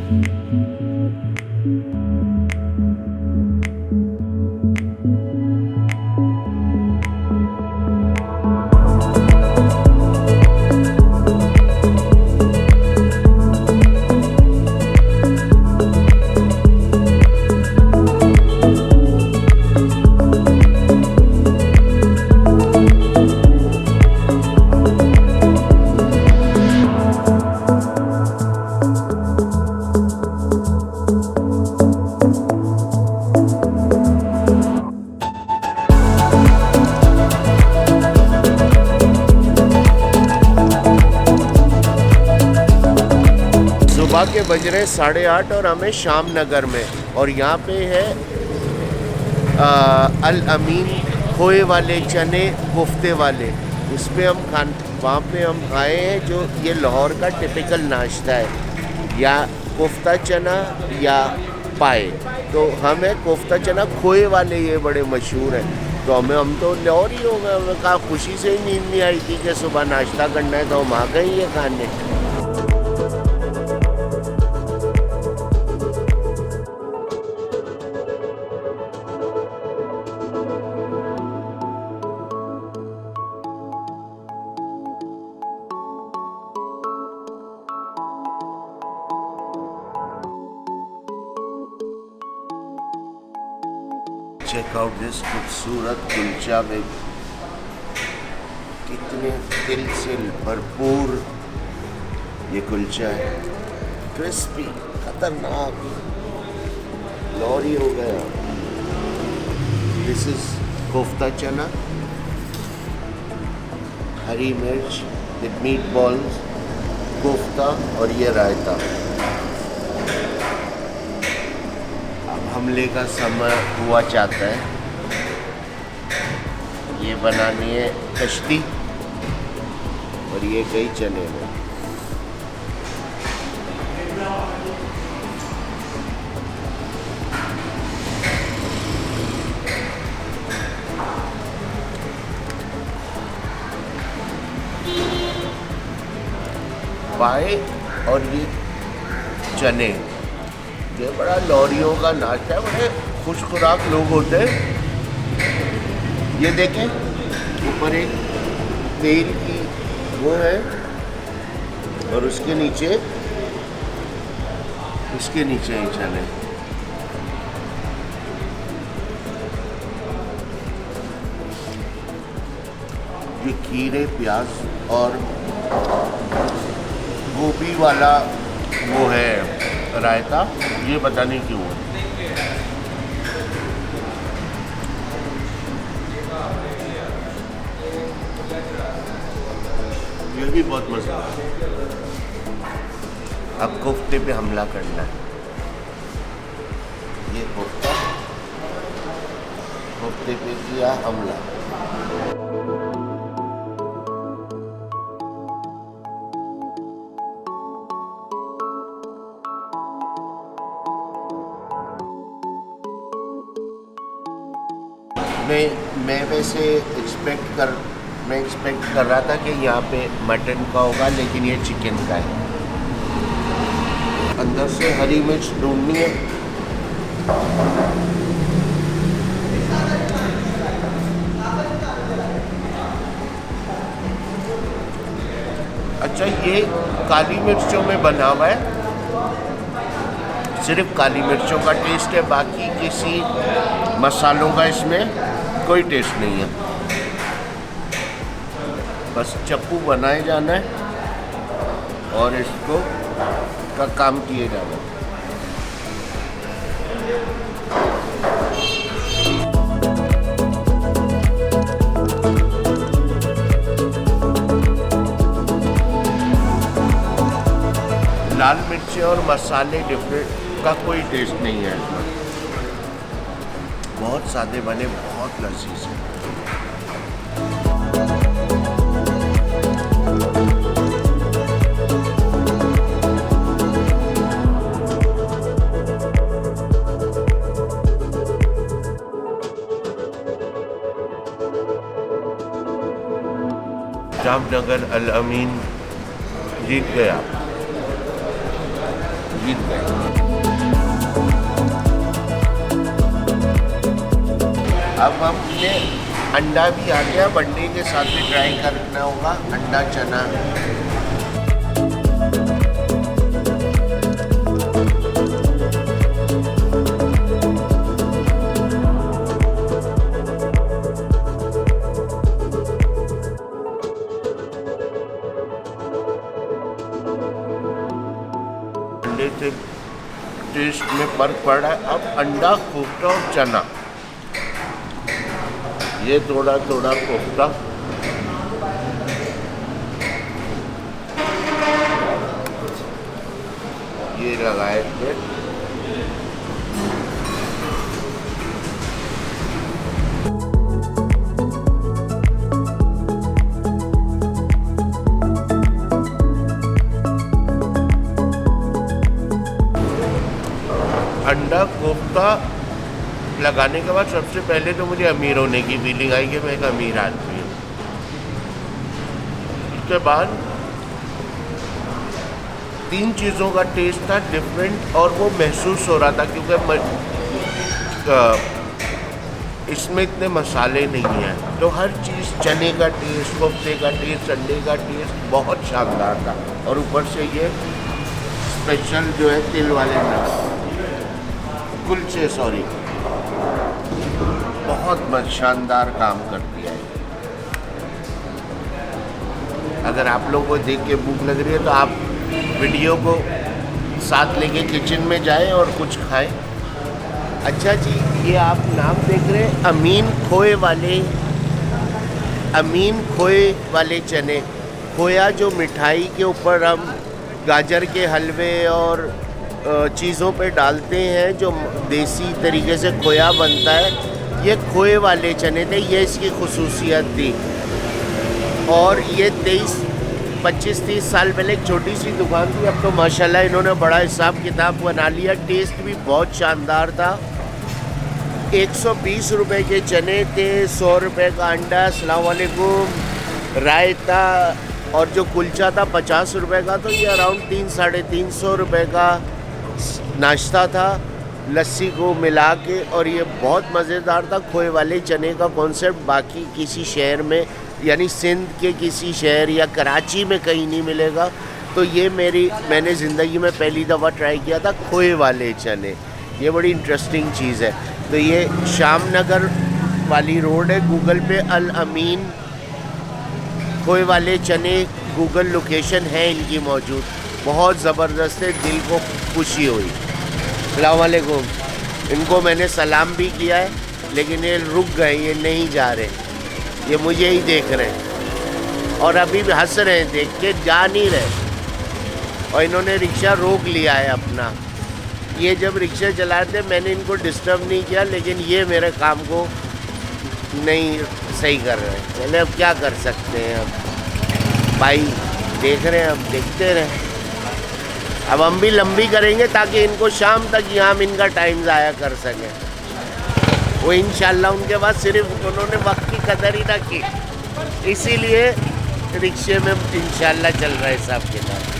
सुबह के बज रहे 8:30 और हमें शाम नगर में, और यहाँ पे है अल अमीन खोए वाले चने कोफ्ते वाले। उसमें हम वहाँ पे हम आए हैं, जो ये लाहौर का टिपिकल नाश्ता है, या कोफ्ता चना या पाए। तो हमें कोफ्ता चना खोए वाले ये बड़े मशहूर हैं। तो हम तो लाहौर ही हो गए। हमें कहा, खुशी से ही नींद नहीं आई थी कि सुबह नाश्ता करना है, तो हम आ गए ये खाने। चेक आउट दिस खूबसूरत कुलचा में कितने दिल से भरपूर ये कुलचा है, क्रिस्पी, खतरनाक, लॉरी हो गया। दिस इज कोफ्ता चना, हरी मिर्च, मीट बॉल्स, कोफ्ता और ये रायता। हमले का समय हुआ चाहता है। ये बनानी है कश्ती, और ये कई चने में। पाए और ये चने, ये बड़ा लॉरियों का नाश्ता है। बड़े खुश खुराक लोग होते हैं। ये देखें, ऊपर एक तेल की वो है, और उसके नीचे ही चने। ये खीरे, प्याज और गोभी वाला वो है रायता, ये पता नहीं क्यों है। ये भी बहुत मजा है। अब कोफ्ते पे हमला करना है। ये कोफ्ते पे किया हमला। मैं वैसे एक्सपेक्ट कर रहा था कि यहाँ पे मटन का होगा, लेकिन ये चिकन का है। अंदर से हरी मिर्च ढूंढनी है। अच्छा, ये काली मिर्चों में बना हुआ है, सिर्फ काली मिर्चों का टेस्ट है, बाकी किसी मसालों का इसमें कोई टेस्ट नहीं है। बस चप्पू बनाए जाना है और इसको का काम किए जाना है। लाल मिर्ची और मसाले डिफरेंट का कोई टेस्ट नहीं है इसमें। बहुत सादे बने, बहुत लजीज है। जामनगर अल अमीन जीत गया। जीत गए। अब हमने अंडा भी आ गया, अंडे के साथ भी ट्राई करना होगा अंडा चना। अंडे से टेस्ट में फर्क पड़ रहा है। अब अंडा, कोफ्ता और चना, ये थोड़ा थोड़ा कोफ्ता, ये लगाए थे। अंडा कोफ्ता लगाने के बाद सबसे पहले तो मुझे अमीर होने की फीलिंग आई कि मैं एक अमीर आदमी हूँ। उसके बाद 3 चीज़ों का टेस्ट था डिफरेंट और वो महसूस हो रहा था क्योंकि इसमें इतने मसाले नहीं हैं, तो हर चीज़, चने का टेस्ट, कोफ्ते का टेस्ट, अंडे का टेस्ट बहुत शानदार था। और ऊपर से ये स्पेशल जो है तिल वाले नान, कुलचे, सॉरी, बहुत शानदार काम कर दिया है। अगर आप लोगों को देख के भूख लग रही है तो आप वीडियो को साथ लेके किचन में जाएं और कुछ खाएं। अच्छा जी, ये आप नाम देख रहे हैं, अमीन खोए वाले चने। खोया जो मिठाई के ऊपर हम गाजर के हलवे और चीज़ों पे डालते हैं, जो देसी तरीके से खोया बनता है, ये खोए वाले चने थे। ये इसकी खुसूसियत थी। और ये 25-30 साल पहले एक छोटी सी दुकान थी, अब तो माशाल्लाह इन्होंने बड़ा हिसाब किताब बना लिया। टेस्ट भी बहुत शानदार था। 120 रुपए के चने थे, 100 रुपए का अंडा, अस्सलाम वालेकुम, रायता, और जो कुलचा था 50 रुपए का। तो ये अराउंड 300-350 रुपए का नाश्ता था लस्सी को मिला के। और ये बहुत मज़ेदार था। खोए वाले चने का कॉन्सेप्ट बाकी किसी शहर में, यानी सिंध के किसी शहर या कराची में कहीं नहीं मिलेगा। तो ये मैंने ज़िंदगी में पहली दफ़ा ट्राई किया था खोए वाले चने। ये बड़ी इंटरेस्टिंग चीज़ है। तो ये शामनगर वाली रोड है, गूगल पे अल अमीन खोए वाले चने गूगल लोकेशन है इनकी मौजूद। बहुत ज़बरदस्त है, दिल को खुशी हुई। अस्सलाम वालेकुम। इनको मैंने सलाम भी किया है, लेकिन ये रुक गए, ये नहीं जा रहे, ये मुझे ही देख रहे हैं और अभी भी हंस रहे हैं, देख के जा नहीं रहे। और इन्होंने रिक्शा रोक लिया है अपना। ये जब रिक्शा चला रहे थे मैंने इनको डिस्टर्ब नहीं किया, लेकिन ये मेरे काम को नहीं सही कर रहे हैं। चले अब क्या कर सकते हैं, अब भाई देख रहे हैं, अब देखते रहें। अब हम भी लंबी करेंगे ताकि इनको शाम तक यहाँ इनका टाइम ज़ाया कर सकें। वो इंशाल्लाह उनके बाद सिर्फ उन्होंने वक्त की कदर ही ना की, इसीलिए रिक्शे में इंशाल्लाह चल रहा है हिसाब के साथ।